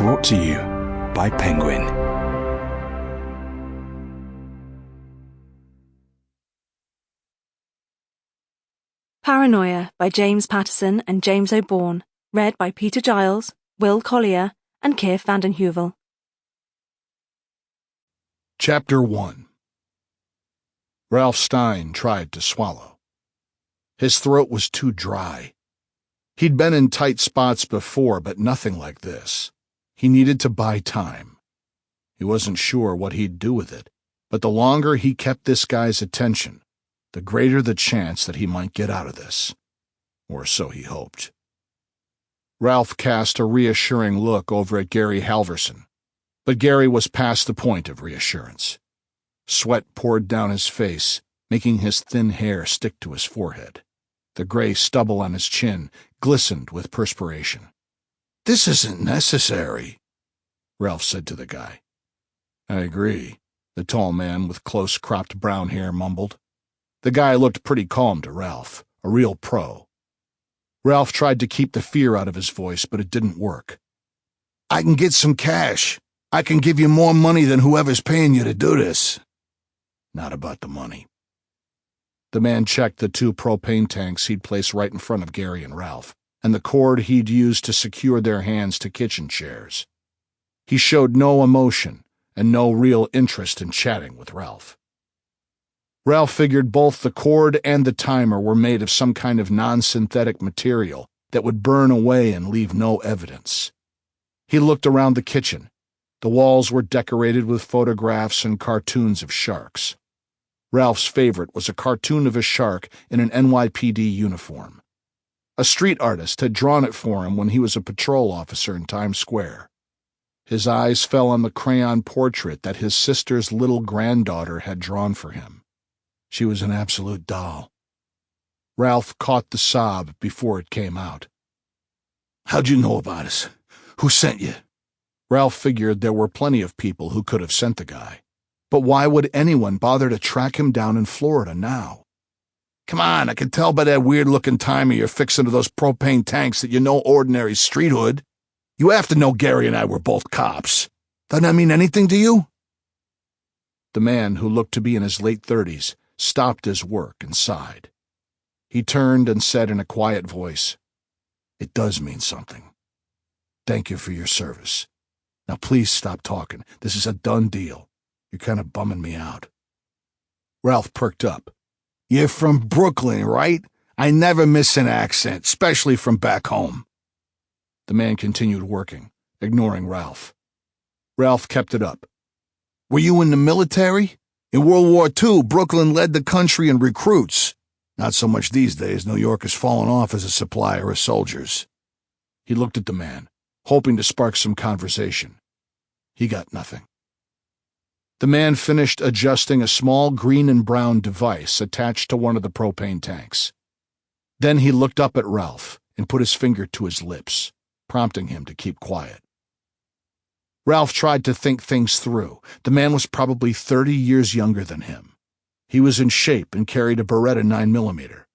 Brought to you by Penguin. Paranoia by James Patterson and James O'Bourne, read by Peter Giles, Will Collier, and Keir Vanden Heuvel. Chapter 1. Ralph Stein tried to swallow. His throat was too dry. He'd been in tight spots before, but nothing like this. He needed to buy time. He wasn't sure what he'd do with it, but the longer he kept this guy's attention, the greater the chance that he might get out of this. Or so he hoped. Ralph cast a reassuring look over at Gary Halverson, but Gary was past the point of reassurance. Sweat poured down his face, making his thin hair stick to his forehead. The gray stubble on his chin glistened with perspiration. "This isn't necessary," Ralph said to the guy. "I agree," the tall man with close-cropped brown hair mumbled. The guy looked pretty calm to Ralph, a real pro. Ralph tried to keep the fear out of his voice, but it didn't work. "I can get some cash. I can give you more money than whoever's paying you to do this." "Not about the money." The man checked the 2 propane tanks he'd placed right in front of Gary and Ralph, and the cord he'd used to secure their hands to kitchen chairs. He showed no emotion and no real interest in chatting with Ralph. Ralph figured both the cord and the timer were made of some kind of non-synthetic material that would burn away and leave no evidence. He looked around the kitchen. The walls were decorated with photographs and cartoons of sharks. Ralph's favorite was a cartoon of a shark in an NYPD uniform. A street artist had drawn it for him when he was a patrol officer in Times Square. His eyes fell on the crayon portrait that his sister's little granddaughter had drawn for him. She was an absolute doll. Ralph caught the sob before it came out. "How'd you know about us? Who sent you?" Ralph figured there were plenty of people who could have sent the guy. But why would anyone bother to track him down in Florida now? "Come on, I can tell by that weird-looking timer you're fixing to those propane tanks that you're no ordinary street hood. You have to know Gary and I were both cops. Doesn't that mean anything to you?" The man, who looked to be in his late 30s, stopped his work and sighed. He turned and said in a quiet voice, "It does mean something. Thank you for your service. Now please stop talking. This is a done deal. You're kind of bumming me out." Ralph perked up. "You're from Brooklyn, right? I never miss an accent, especially from back home." The man continued working, ignoring Ralph. Ralph kept it up. "Were you in the military? In World War II, Brooklyn led the country in recruits. Not so much these days. New York has fallen off as a supplier of soldiers." He looked at the man, hoping to spark some conversation. He got nothing. The man finished adjusting a small green and brown device attached to one of the propane tanks. Then he looked up at Ralph and put his finger to his lips, prompting him to keep quiet. Ralph tried to think things through. The man was probably 30 years younger than him. He was in shape and carried a Beretta 9mm.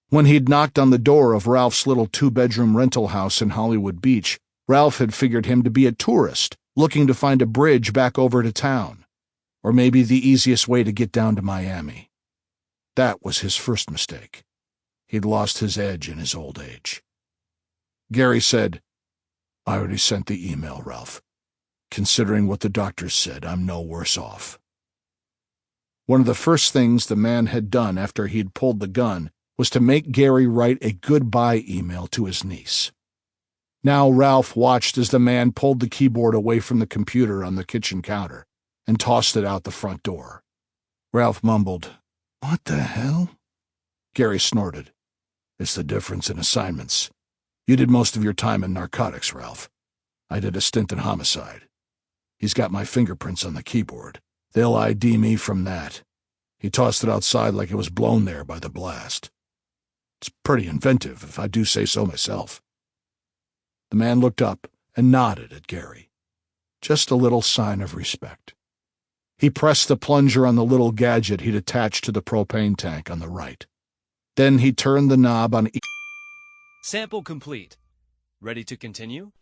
When he'd knocked on the door of Ralph's little 2-bedroom rental house in Hollywood Beach, Ralph had figured him to be a tourist looking to find a bridge back over to town, or maybe the easiest way to get down to Miami. That was his first mistake. He'd lost his edge in his old age. Gary said, "I already sent the email, Ralph. Considering what the doctors said, I'm no worse off." One of the first things the man had done after he'd pulled the gun was to make Gary write a goodbye email to his niece. Now Ralph watched as the man pulled the keyboard away from the computer on the kitchen counter and tossed it out the front door. Ralph mumbled, "What the hell?" Gary snorted. "It's the difference in assignments. You did most of your time in narcotics, Ralph. I did a stint in homicide. He's got my fingerprints on the keyboard. They'll ID me from that." He tossed it outside like it was blown there by the blast. "It's pretty inventive, if I do say so myself." The man looked up and nodded at Gary. Just a little sign of respect. He pressed the plunger on the little gadget he'd attached to the propane tank on the right. Then he turned the knob on Sample complete. Ready to continue?